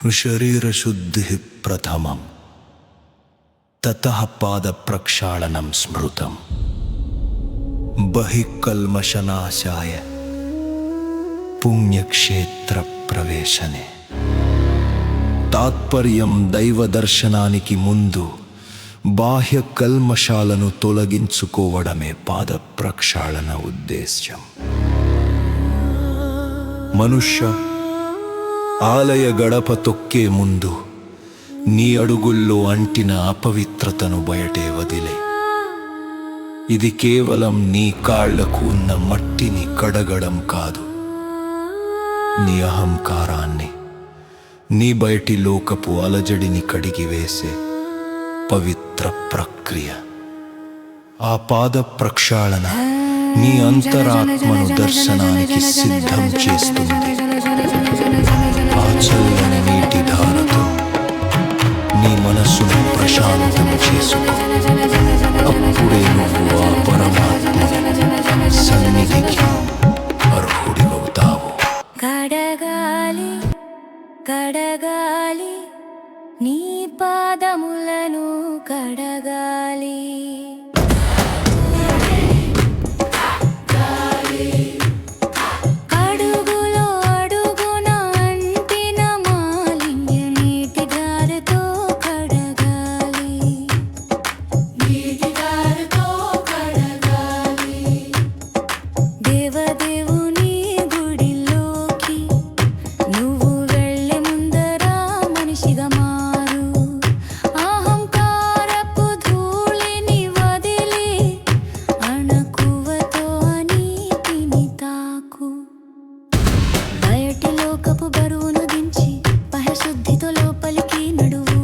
शरीरशुद्धिः प्रथमम्, ततः पादप्रक्षालनं स्मृतम्। बहिः कल्मषनाशाय पुण्यक्षेत्रप्रवेशने। తాత్పర్యం దైవదర్శనానికి ముందు బాహ్య కల్మషాలను తొలగించుకోవడమే పాద ప్రక్షాళన ఉద్దేశ్యం. మనుష్య ఆలయ గడప తొక్కే ముందు నీ అడుగుల్లో అంటిన అపవిత్రతను బయటే వదిలే. ఇది కేవలం నీ కాళ్లకు ఉన్న మట్టిని కడగడం కాదు, నీ అహంకారాన్ని, నీ బయటి లోకపు అలజడిని కడిగివేసే పవిత్ర ప్రక్రియ. ఆ పాద ప్రక్షాళన నీ అంతరాత్మను దర్శనానికి సిద్ధం చేస్తుంది. ఆ చల్లని నీటి ధారతో నీ మనస్సును ప్రశాంతం చేసుకో. అప్పుడే నువ్వు ఆ పరమాత్మ సన్నిధికి అర్హుడివవుతావు. కడగాలి కడగాలి నీ పాదములను కడగాలి. అడుగులో అడుగున అంటిన మాలిన్య నీటి ధారతో కడగాలి. నీటి ధారతో కడగాలి. దేవదేవుని గుడిలోకి నువ్వు వెళ్ళే ముందర మనిషిగా మారు. అహంకారపు ధూళిని వదిలి అణకువతో నీటిని తాకు. బయటి లోకపు బరువును దించి పహశుద్ధితో లోపలికి నడువు.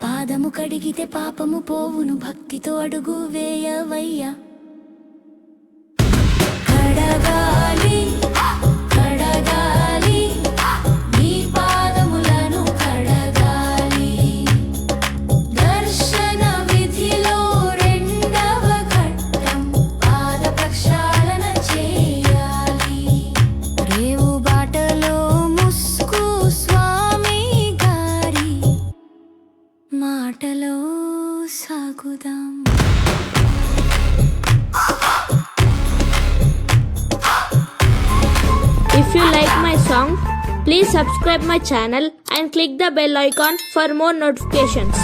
పాదము కడిగితే పాపము పోవును, భక్తితో అడుగు వేయవయ్యా. కడగాలి కడగాలి నీ పాదములను కడగాలి. దర్శన విధిలో రెండవ ఘట్టం పాద ప్రక్షాళన చేయాలి. రేవు బాటలో ముస్కు స్వామి గారి మాటలో సాగుదాం. If you like my song, please subscribe my channel and click the bell icon for more notifications.